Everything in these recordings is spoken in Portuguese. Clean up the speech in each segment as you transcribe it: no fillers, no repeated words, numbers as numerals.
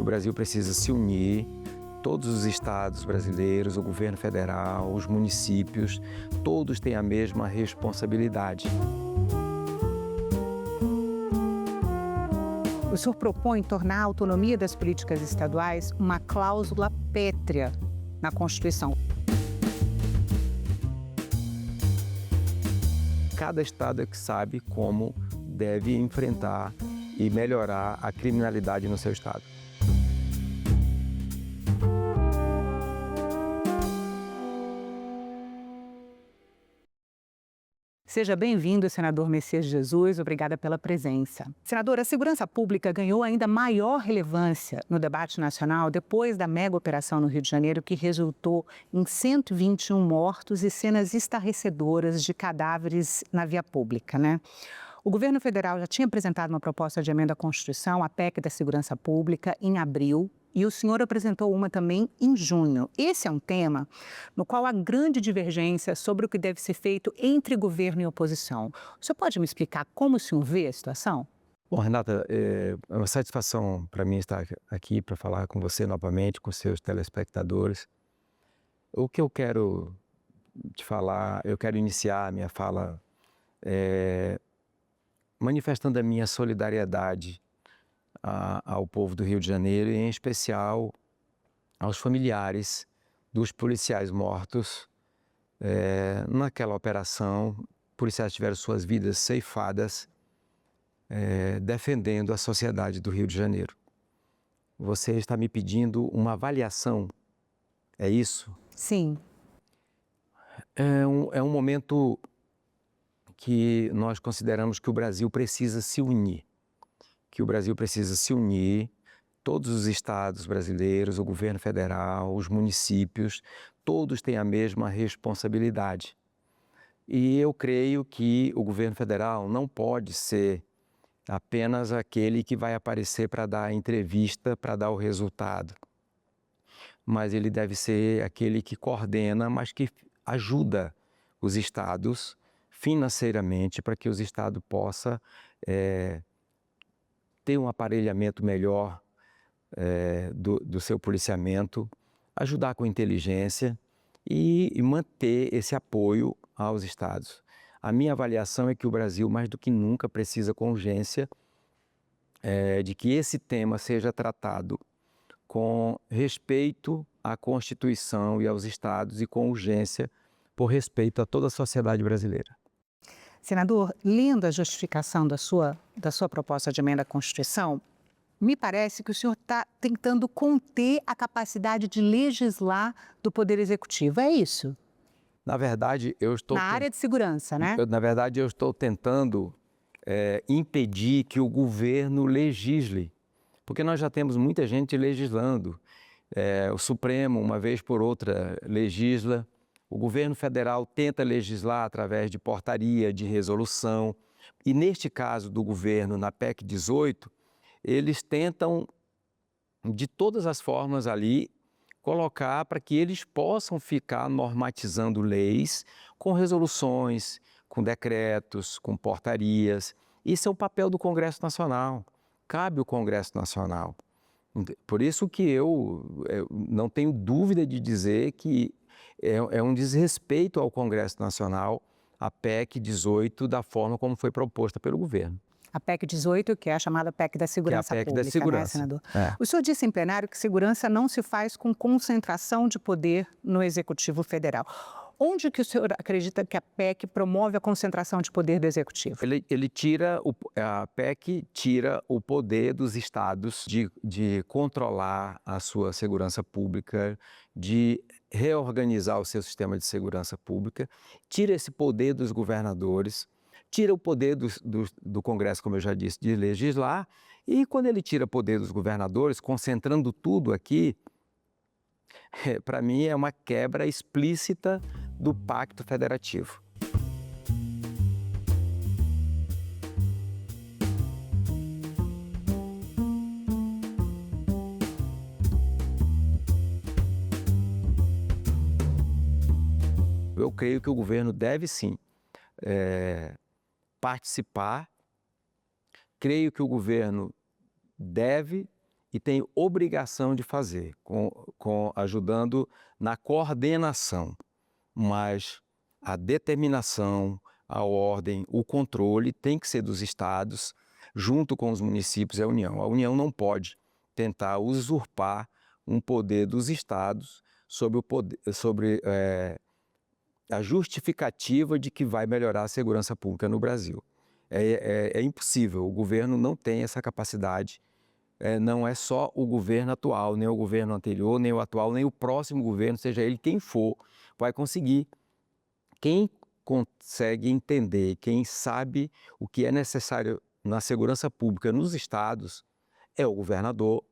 O Brasil precisa se unir, todos os estados brasileiros, o governo federal, os municípios, todos têm a mesma responsabilidade. O senhor propõe tornar a autonomia das políticas estaduais uma cláusula pétrea na Constituição. Cada estado é que sabe como deve enfrentar e melhorar a criminalidade no seu estado. Seja bem-vindo, senador Messias Jesus. Obrigada pela presença. Senador, a segurança pública ganhou ainda maior relevância no debate nacional depois da mega operação no Rio de Janeiro, que resultou em 121 mortos e cenas estarrecedoras de cadáveres na via pública, né? O governo federal já tinha apresentado uma proposta de emenda à Constituição, a PEC da Segurança Pública, em abril, e o senhor apresentou uma também em junho. Esse é um tema no qual há grande divergência sobre o que deve ser feito entre governo e oposição. O senhor pode me explicar como o senhor vê a situação? Bom, Renata, é uma satisfação para mim estar aqui para falar com você novamente, com seus telespectadores. O que eu quero te falar, eu quero iniciar a minha fala manifestando a minha solidariedade ao povo do Rio de Janeiro e, em especial, aos familiares dos policiais mortos naquela operação. Policiais tiveram suas vidas ceifadas defendendo a sociedade do Rio de Janeiro. Você está me pedindo uma avaliação, é isso? Sim. É um momento que nós consideramos que o Brasil precisa se unir. Todos os estados brasileiros, o governo federal, os municípios, todos têm a mesma responsabilidade. E eu creio que o governo federal não pode ser apenas aquele que vai aparecer para dar a entrevista, para dar o resultado. Mas ele deve ser aquele que coordena, mas que ajuda os estados financeiramente para que os estados possam ter um aparelhamento melhor do seu policiamento, ajudar com inteligência e manter esse apoio aos estados. A minha avaliação é que o Brasil, mais do que nunca, precisa com urgência de que esse tema seja tratado com respeito à Constituição e aos estados e com urgência por respeito a toda a sociedade brasileira. Senador, lendo a justificação da sua proposta de emenda à Constituição, me parece que o senhor está tentando conter a capacidade de legislar do Poder Executivo, é isso? Na verdade, eu estou... Na área de segurança, né? Na verdade, eu estou tentando impedir que o governo legisle, porque nós já temos muita gente legislando. O Supremo, uma vez por outra, legisla. O governo federal tenta legislar através de portaria, de resolução. E neste caso do governo, na PEC 18, eles tentam, de todas as formas ali, colocar para que eles possam ficar normatizando leis com resoluções, com decretos, com portarias. Isso é o papel do Congresso Nacional. Cabe ao Congresso Nacional. Por isso que eu não tenho dúvida de dizer que é um desrespeito ao Congresso Nacional a PEC 18 da forma como foi proposta pelo governo. A PEC 18, que é a chamada PEC da Segurança Pública, da segurança, né, senador? O senhor disse em plenário que segurança não se faz com concentração de poder no Executivo Federal. Onde que o senhor acredita que a PEC promove a concentração de poder do Executivo? A PEC tira o poder dos estados de controlar a sua segurança pública, de reorganizar o seu sistema de segurança pública, tira esse poder dos governadores, tira o poder do Congresso, como eu já disse, de legislar, e quando ele tira o poder dos governadores, concentrando tudo aqui, para mim é uma quebra explícita do Pacto Federativo. Eu creio que o governo deve sim participar, creio que o governo deve e tem obrigação de fazer, ajudando na coordenação, mas a determinação, a ordem, o controle tem que ser dos estados, junto com os municípios e a União. A União não pode tentar usurpar um poder dos estados sobre a justificativa de que vai melhorar a segurança pública no Brasil. É impossível, o governo não tem essa capacidade. Não é só o governo atual, nem o governo anterior, nem o atual, nem o próximo governo, seja ele quem for, vai conseguir. Quem consegue entender, quem sabe o que é necessário na segurança pública nos estados é o governador,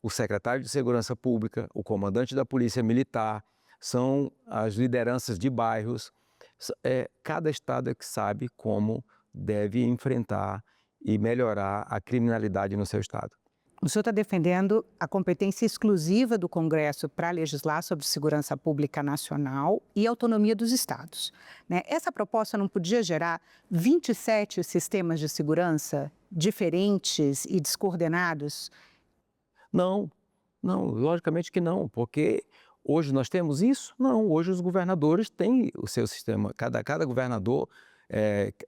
o secretário de Segurança Pública, o comandante da Polícia Militar, são as lideranças de bairros. Cada estado é que sabe como deve enfrentar e melhorar a criminalidade no seu estado. O senhor está defendendo a competência exclusiva do Congresso para legislar sobre segurança pública nacional e autonomia dos estados, né? Essa proposta não podia gerar 27 sistemas de segurança diferentes e descoordenados? Não, logicamente que não, porque hoje nós temos isso? Não, hoje os governadores têm o seu sistema, cada governador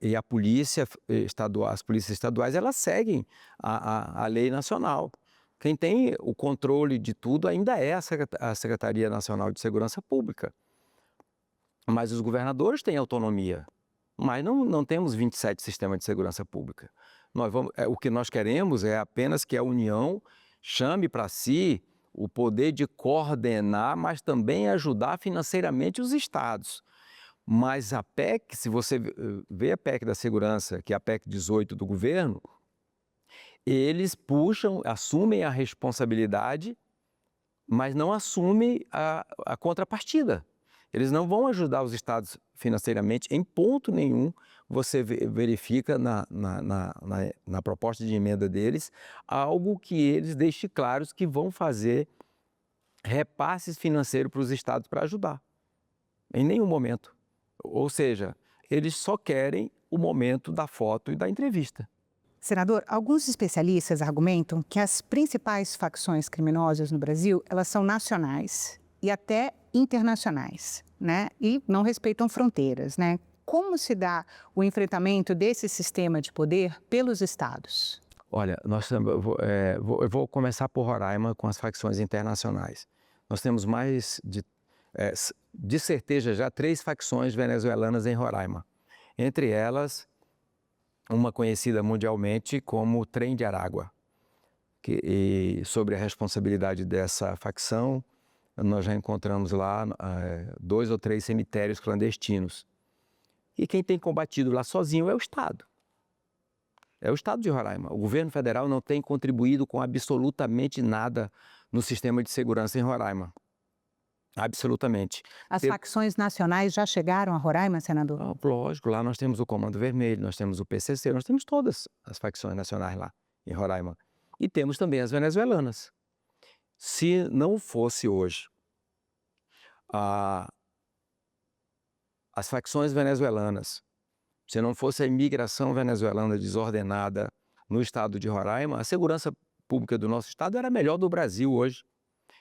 e a polícia estadual, as polícias estaduais, elas seguem a lei nacional. Quem tem o controle de tudo ainda é a Secretaria Nacional de Segurança Pública. Mas os governadores têm autonomia, mas não temos 27 sistemas de segurança pública. O que nós queremos é apenas que a União chame para si o poder de coordenar, mas também ajudar financeiramente os estados. Mas a PEC, se você vê a PEC da segurança, que é a PEC 18 do governo, eles assumem a responsabilidade, mas não assumem a contrapartida. Eles não vão ajudar os estados financeiramente em ponto nenhum. Você verifica na proposta de emenda deles algo que eles deixem claros que vão fazer repasses financeiros para os estados para ajudar. Em nenhum momento. Ou seja, eles só querem o momento da foto e da entrevista. Senador, alguns especialistas argumentam que as principais facções criminosas no Brasil, elas são nacionais e até internacionais, né? E não respeitam fronteiras, né? Como se dá o enfrentamento desse sistema de poder pelos estados? Olha, eu vou começar por Roraima com as facções internacionais. Nós temos mais de certeza já 3 facções venezuelanas em Roraima. Entre elas, uma conhecida mundialmente como o Trem de Aragua. E sobre a responsabilidade dessa facção, nós já encontramos lá 2 ou 3 cemitérios clandestinos. E quem tem combatido lá sozinho é o Estado. É o Estado de Roraima. O governo federal não tem contribuído com absolutamente nada no sistema de segurança em Roraima. Absolutamente. As facções nacionais já chegaram a Roraima, senador? Lógico, lá nós temos o Comando Vermelho, nós temos o PCC, nós temos todas as facções nacionais lá em Roraima. E temos também as venezuelanas. Se não fosse hoje as facções venezuelanas, se não fosse a imigração venezuelana desordenada no estado de Roraima, a segurança pública do nosso estado era a melhor do Brasil hoje.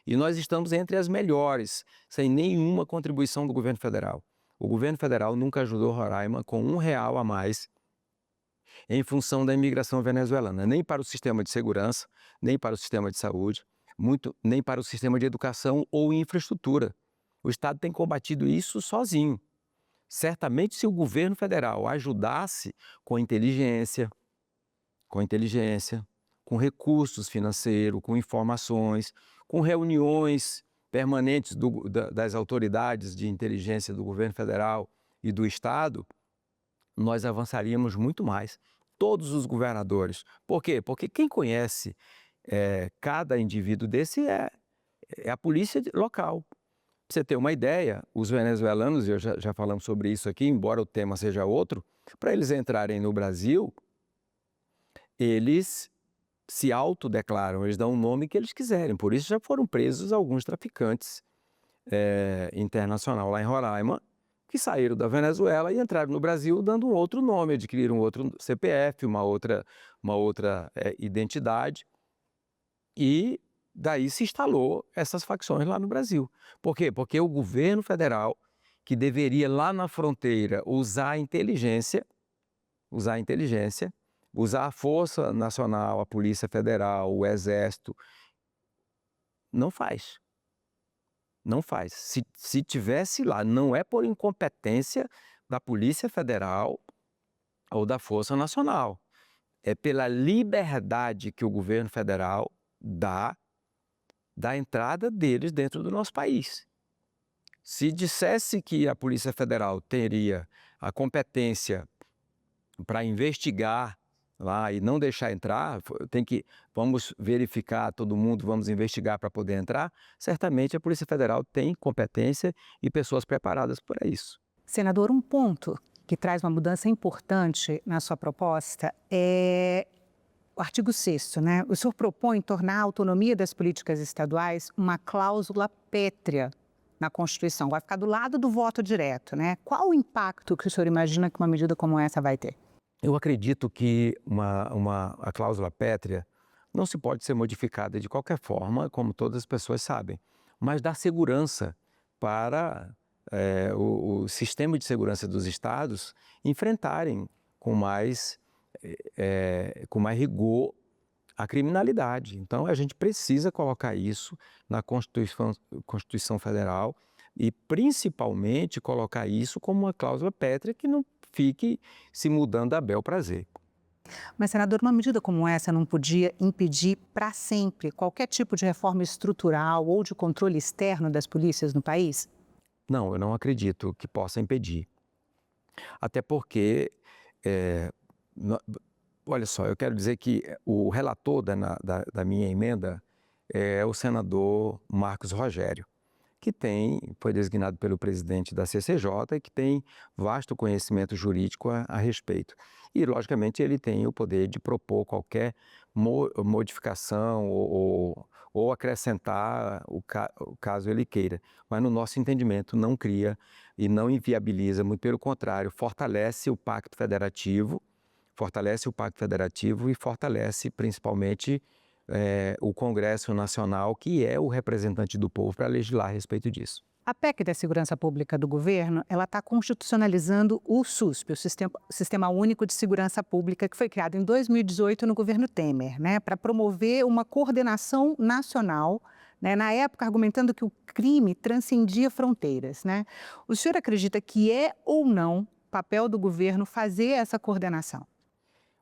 E nós estamos entre as melhores, sem nenhuma contribuição do governo federal. O governo federal nunca ajudou Roraima com R$1 a mais em função da imigração venezuelana, nem para o sistema de segurança, nem para o sistema de saúde, nem para o sistema de educação ou infraestrutura. O Estado tem combatido isso sozinho. Certamente, se o governo federal ajudasse com inteligência, com recursos financeiros, com informações, com reuniões permanentes das autoridades de inteligência do governo federal e do Estado, nós avançaríamos muito mais. Todos os governadores. Por quê? Porque quem conhece cada indivíduo desse é a polícia local. Para você ter uma ideia, os venezuelanos, já falamos sobre isso aqui, embora o tema seja outro, para eles entrarem no Brasil, eles se autodeclaram, eles dão o nome que eles quiserem. Por isso já foram presos alguns traficantes internacionais lá em Roraima, que saíram da Venezuela e entraram no Brasil dando um outro nome, adquiriram outro CPF, uma outra identidade. E daí se instalou essas facções lá no Brasil. Por quê? Porque o governo federal, que deveria lá na fronteira usar a inteligência, usar a Força Nacional, a Polícia Federal, o Exército, não faz. Não faz. Se tivesse lá, não é por incompetência da Polícia Federal ou da Força Nacional. É pela liberdade que o governo federal dá da entrada deles dentro do nosso país. Se dissesse que a Polícia Federal teria a competência para investigar lá e não deixar entrar, vamos verificar todo mundo, vamos investigar para poder entrar, certamente a Polícia Federal tem competência e pessoas preparadas para isso. Senador, um ponto que traz uma mudança importante na sua proposta é o artigo 6º, né? O senhor propõe tornar a autonomia das políticas estaduais uma cláusula pétrea na Constituição. Vai ficar do lado do voto direto, né? Qual o impacto que o senhor imagina que uma medida como essa vai ter? Eu acredito que a cláusula pétrea não se pode ser modificada de qualquer forma, como todas as pessoas sabem, mas dá segurança para o sistema de segurança dos estados enfrentarem com mais rigor a criminalidade. Então, a gente precisa colocar isso na Constituição Federal e, principalmente, colocar isso como uma cláusula pétrea que não fique se mudando a bel prazer. Mas, senador, uma medida como essa não podia impedir para sempre qualquer tipo de reforma estrutural ou de controle externo das polícias no país? Não, eu não acredito que possa impedir. Até porque, olha só, eu quero dizer que o relator da minha emenda é o senador Marcos Rogério, que foi designado pelo presidente da CCJ e que tem vasto conhecimento jurídico a respeito. E, logicamente, ele tem o poder de propor qualquer modificação ou acrescentar o caso ele queira. Mas, no nosso entendimento, não cria e não inviabiliza, muito pelo contrário, fortalece o Pacto Federativo e fortalece, principalmente, o Congresso Nacional, que é o representante do povo para legislar a respeito disso. A PEC da Segurança Pública do governo, ela está constitucionalizando o SUSP, o Sistema Único de Segurança Pública, que foi criado em 2018 no governo Temer, né, para promover uma coordenação nacional, né, na época argumentando que o crime transcendia fronteiras, né? O senhor acredita que é ou não papel do governo fazer essa coordenação?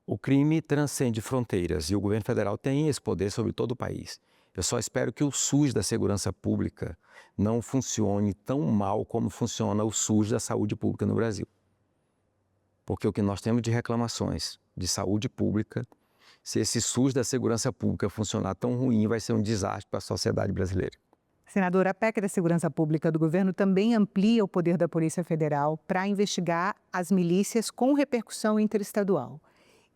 O crime transcende fronteiras e o governo federal tem esse poder sobre todo o país. Eu só espero que o SUS da segurança pública não funcione tão mal como funciona o SUS da saúde pública no Brasil. Porque o que nós temos de reclamações de saúde pública, se esse SUS da segurança pública funcionar tão ruim, vai ser um desastre para a sociedade brasileira. Senador, a PEC da Segurança Pública do governo também amplia o poder da Polícia Federal para investigar as milícias com repercussão interestadual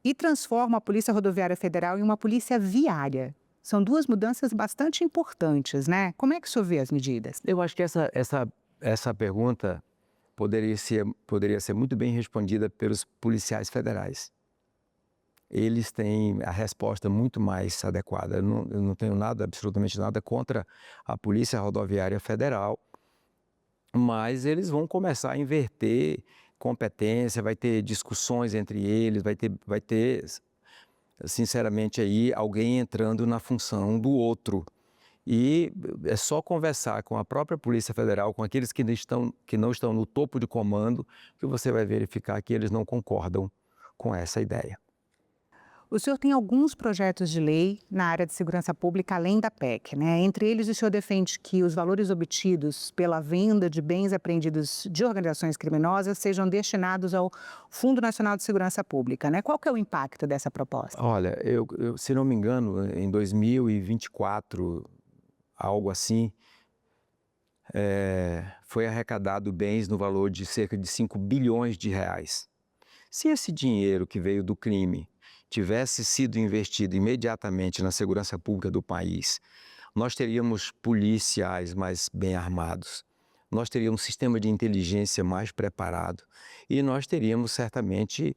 e transforma a Polícia Rodoviária Federal em uma polícia viária. São duas mudanças bastante importantes, né? Como é que o senhor vê as medidas? Eu acho que essa pergunta poderia ser muito bem respondida pelos policiais federais. Eles têm a resposta muito mais adequada. Eu não tenho absolutamente nada contra a Polícia Rodoviária Federal, mas eles vão começar a inverter competência, vai ter discussões entre eles, vai ter, sinceramente, aí alguém entrando na função do outro. E é só conversar com a própria Polícia Federal, com aqueles que não estão no topo de comando, que você vai verificar que eles não concordam com essa ideia. O senhor tem alguns projetos de lei na área de segurança pública além da PEC, né? Entre eles, o senhor defende que os valores obtidos pela venda de bens apreendidos de organizações criminosas sejam destinados ao Fundo Nacional de Segurança Pública, né? Qual que é o impacto dessa proposta? Olha, se não me engano, em 2024, algo assim, foi arrecadado bens no valor de cerca de 5 bilhões de reais. Se esse dinheiro que veio do crime tivesse sido investido imediatamente na segurança pública do país, nós teríamos policiais mais bem armados, nós teríamos um sistema de inteligência mais preparado e nós teríamos certamente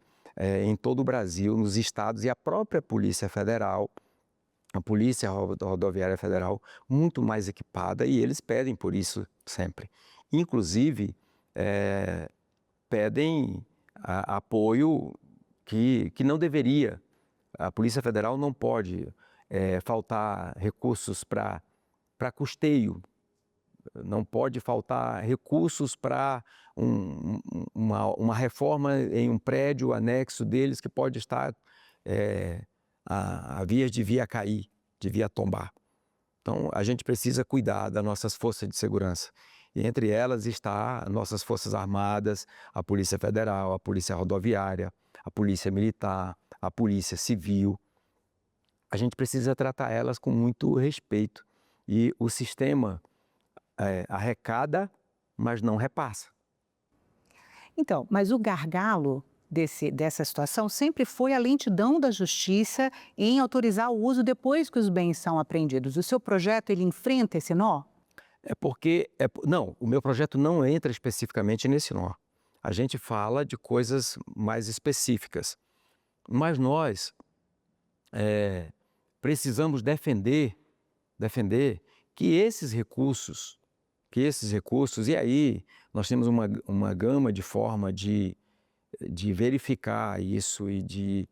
em todo o Brasil, nos estados e a própria Polícia Federal a Polícia Rodoviária Federal muito mais equipada e eles pedem por isso sempre. Inclusive, pedem apoio que não deveria. A Polícia Federal não pode faltar recursos para custeio, não pode faltar recursos para uma reforma em um prédio anexo deles que pode estar a vias de via cair, de via tombar. Então, a gente precisa cuidar das nossas forças de segurança. E entre elas está as nossas Forças Armadas, a Polícia Federal, a Polícia Rodoviária, a Polícia Militar, a Polícia Civil. A gente precisa tratar elas com muito respeito. E o sistema arrecada, mas não repassa. Então, mas o gargalo dessa situação sempre foi a lentidão da justiça em autorizar o uso depois que os bens são apreendidos. O seu projeto, ele enfrenta esse nó? Não, o meu projeto não entra especificamente nesse nó. A gente fala de coisas mais específicas. Mas nós precisamos defender que esses recursos, e aí nós temos uma gama de forma de verificar isso e de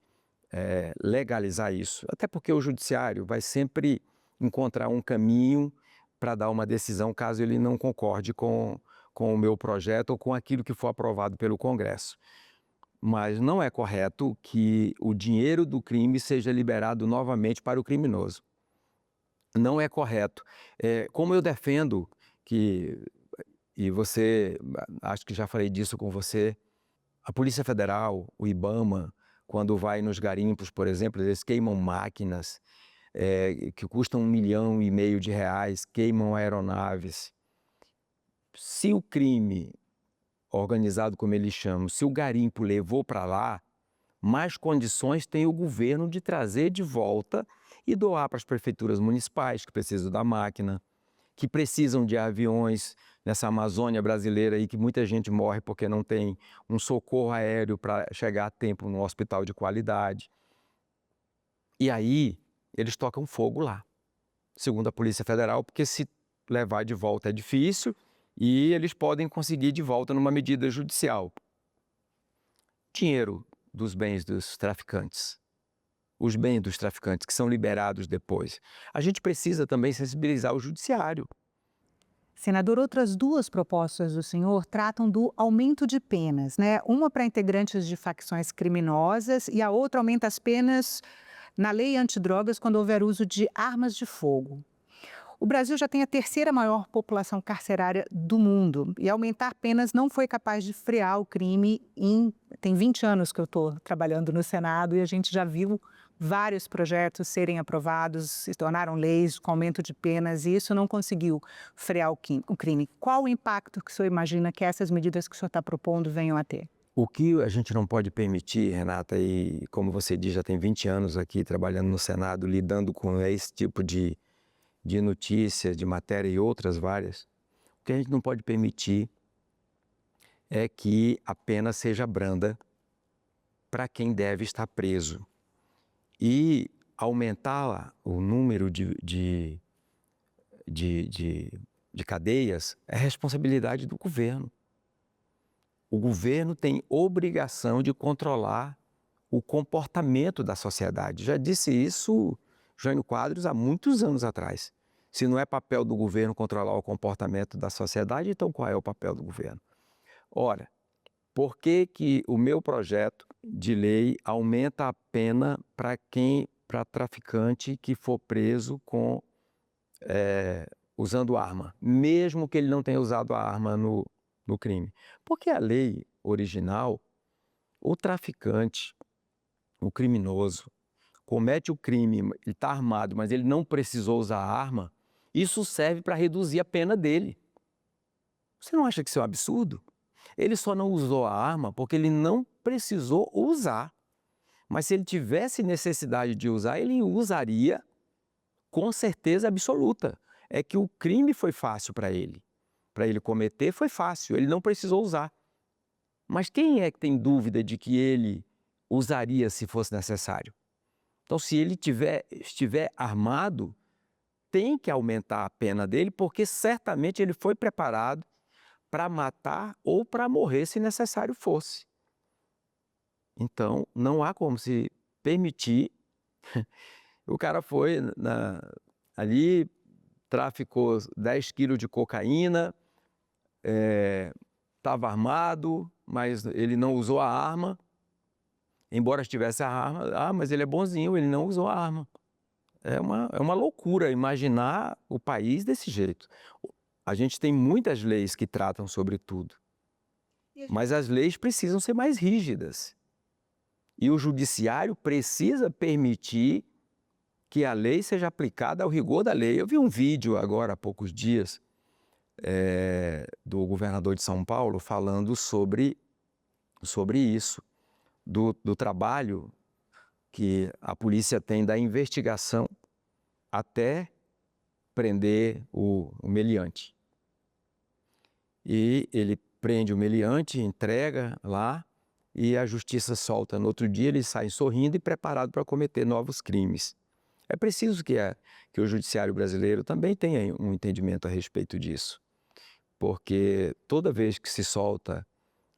legalizar isso. Até porque o judiciário vai sempre encontrar um caminho para dar uma decisão caso ele não concorde com o meu projeto ou com aquilo que for aprovado pelo Congresso. Mas não é correto que o dinheiro do crime seja liberado novamente para o criminoso. Não é correto. Como eu defendo e você, acho que já falei disso com você, a Polícia Federal, o IBAMA, quando vai nos garimpos, por exemplo, eles queimam máquinas que custam R$1,5 milhão, queimam aeronaves. Se o crime organizado, como eles chamam, se o garimpo levou para lá, mais condições tem o governo de trazer de volta e doar para as prefeituras municipais que precisam da máquina, que precisam de aviões nessa Amazônia brasileira aí que muita gente morre porque não tem um socorro aéreo para chegar a tempo no hospital de qualidade. E aí eles tocam fogo lá, segundo a Polícia Federal, porque se levar de volta é difícil e eles podem conseguir de volta numa medida judicial. Dinheiro dos bens dos traficantes, os bens dos traficantes que são liberados depois. A gente precisa também sensibilizar o judiciário. Senador, outras duas propostas do senhor tratam do aumento de penas, né? Uma para integrantes de facções criminosas e a outra aumenta as penas na lei antidrogas quando houver uso de armas de fogo. O Brasil já tem a terceira maior população carcerária do mundo e aumentar penas não foi capaz de frear o crime. Tem 20 anos que eu estou trabalhando no Senado e a gente já viu vários projetos serem aprovados, se tornaram leis com aumento de penas e isso não conseguiu frear o crime. Qual o impacto que o senhor imagina que essas medidas que o senhor está propondo venham a ter? O que a gente não pode permitir, Renata, e como você diz, já tem 20 anos aqui trabalhando no Senado, lidando com esse tipo de notícia, de matéria e outras várias, o que a gente não pode permitir é que a pena seja branda para quem deve estar preso. E aumentar o número de cadeias é responsabilidade do governo. O governo tem obrigação de controlar o comportamento da sociedade. Já disse isso Jânio Quadros há muitos anos atrás. Se não é papel do governo controlar o comportamento da sociedade, então qual é o papel do governo? Ora, por que o meu projeto de lei aumenta a pena para traficante que for preso usando arma, mesmo que ele não tenha usado a arma no crime? Porque a lei original, o traficante, o criminoso, comete o crime, ele está armado, mas ele não precisou usar a arma, isso serve para reduzir a pena dele. Você não acha que isso é um absurdo? Ele só não usou a arma porque ele não precisou usar. Mas se ele tivesse necessidade de usar, ele usaria com certeza absoluta. É que o crime foi fácil para ele. Para ele cometer foi fácil, ele não precisou usar. Mas quem é que tem dúvida de que ele usaria se fosse necessário? Então, se ele estiver armado, tem que aumentar a pena dele, porque certamente ele foi preparado para matar ou para morrer, se necessário fosse. Então, não há como se permitir. O cara foi ali, traficou 10 quilos de cocaína, estava armado, mas ele não usou a arma. Embora tivesse a arma, mas ele é bonzinho, ele não usou a arma. É uma loucura imaginar o país desse jeito. A gente tem muitas leis que tratam sobre tudo, mas as leis precisam ser mais rígidas. E o judiciário precisa permitir que a lei seja aplicada ao rigor da lei. Eu vi um vídeo agora há poucos dias do governador de São Paulo falando sobre isso, do trabalho que a polícia tem da investigação até prender o meliante. E ele prende o meliante, entrega lá, e a justiça solta. No outro dia ele sai sorrindo e preparado para cometer novos crimes. É preciso que o judiciário brasileiro também tenha um entendimento a respeito disso, porque toda vez que se solta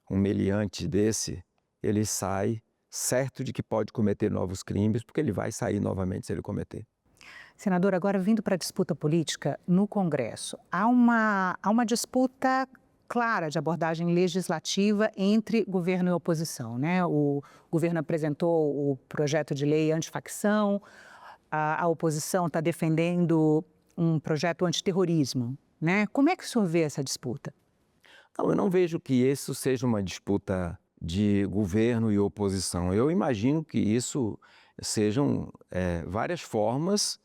um meliante desse, ele sai certo de que pode cometer novos crimes, porque ele vai sair novamente se ele cometer. Senador, agora vindo para a disputa política no Congresso, há uma disputa clara de abordagem legislativa entre governo e oposição, né? O governo apresentou o projeto de lei antifacção, a oposição está defendendo um projeto antiterrorismo, né? Como é que o senhor vê essa disputa? Não, eu não vejo que isso seja uma disputa de governo e oposição. Eu imagino que isso sejam várias formas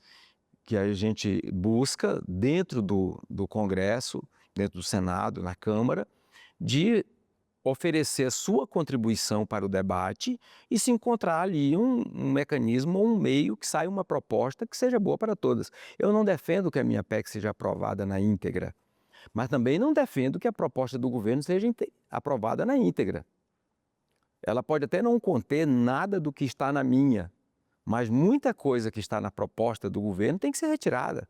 que a gente busca dentro do Congresso, dentro do Senado, na Câmara, de oferecer a sua contribuição para o debate e se encontrar ali um mecanismo ou um meio que saia uma proposta que seja boa para todas. Eu não defendo que a minha PEC seja aprovada na íntegra, mas também não defendo que a proposta do governo seja aprovada na íntegra. Ela pode até não conter nada do que está na minha, mas muita coisa que está na proposta do governo tem que ser retirada,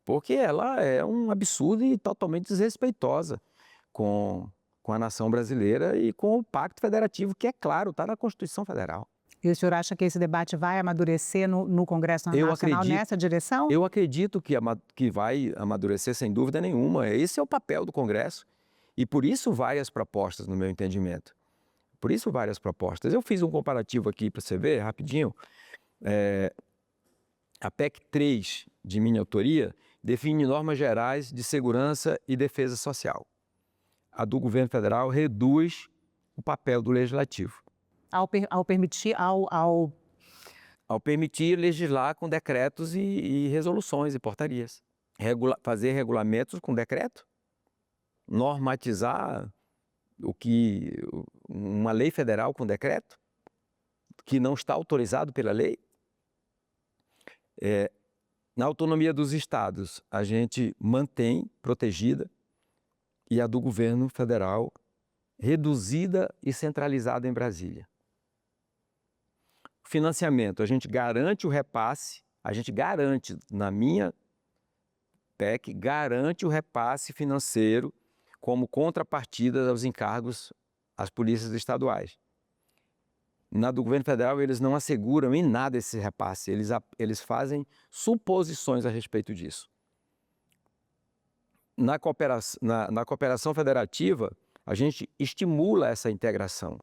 porque ela é um absurdo e totalmente desrespeitosa com a nação brasileira e com o Pacto Federativo, que, é claro, está na Constituição Federal. E o senhor acha que esse debate vai amadurecer no Congresso Nacional nessa direção? Eu acredito que vai amadurecer sem dúvida nenhuma. Esse é o papel do Congresso e por isso várias propostas, no meu entendimento. Por isso várias propostas. Eu fiz um comparativo aqui para você ver, rapidinho. A PEC 3, de minha autoria, define normas gerais de segurança e defesa social. A do governo federal reduz o papel do legislativo. Ao permitir legislar com decretos e resoluções e portarias. Fazer regulamentos com decreto, normatizar uma lei federal com decreto, que não está autorizado pela lei. Na autonomia dos estados, a gente mantém protegida, e a do governo federal reduzida e centralizada em Brasília. Financiamento, a gente garante o repasse, na minha PEC, garante o repasse financeiro como contrapartida aos encargos às polícias estaduais. Na do governo federal, eles não asseguram em nada esse repasse, eles fazem suposições a respeito disso. Na cooperação federativa, a gente estimula essa integração.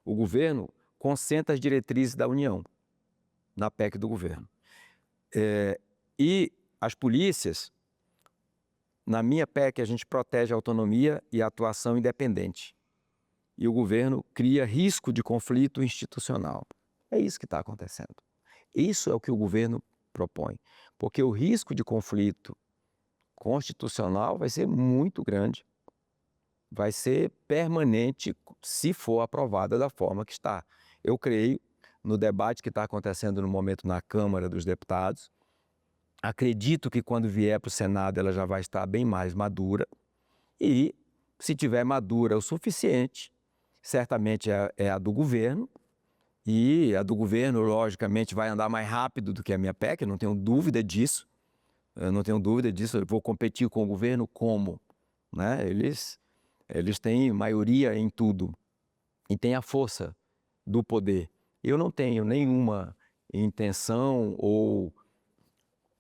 O governo concentra as diretrizes da União, na PEC do governo. E as polícias, na minha PEC, a gente protege a autonomia e a atuação independente. E o governo cria risco de conflito institucional. É isso que está acontecendo. Isso é o que o governo propõe, porque o risco de conflito constitucional vai ser muito grande, vai ser permanente se for aprovada da forma que está. Eu creio no debate que está acontecendo no momento na Câmara dos Deputados, acredito que quando vier para o Senado ela já vai estar bem mais madura e, se tiver madura o suficiente, certamente é a do governo E a do governo, logicamente, vai andar mais rápido do que a minha PEC, eu não tenho dúvida disso. Eu não tenho dúvida disso. Eu vou competir com o governo como? Né? Eles têm maioria em tudo e têm a força do poder. Eu não tenho nenhuma intenção ou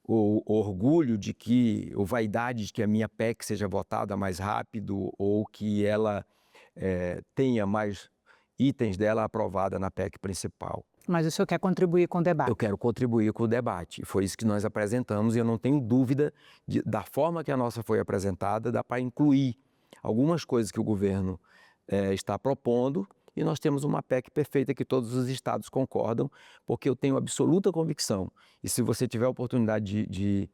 orgulho de que, ou vaidade de que a minha PEC seja votada mais rápido ou que ela tenha mais itens dela aprovada na PEC principal. Mas o senhor quer contribuir com o debate? Eu quero contribuir com o debate. Foi isso que nós apresentamos e eu não tenho dúvida da forma que a nossa foi apresentada, dá para incluir algumas coisas que o governo está propondo e nós temos uma PEC perfeita que todos os estados concordam, porque eu tenho absoluta convicção. E se você tiver a oportunidade de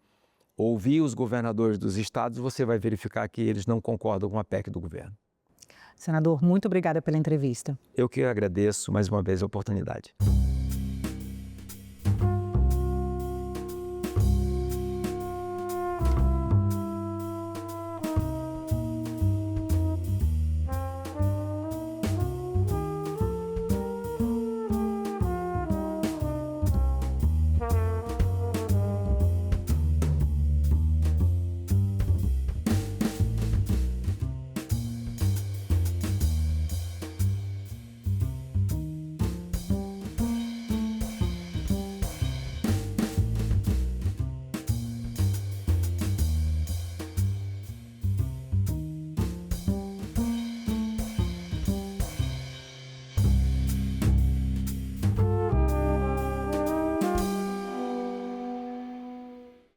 ouvir os governadores dos estados, você vai verificar que eles não concordam com a PEC do governo. Senador, muito obrigada pela entrevista. Eu que agradeço mais uma vez a oportunidade.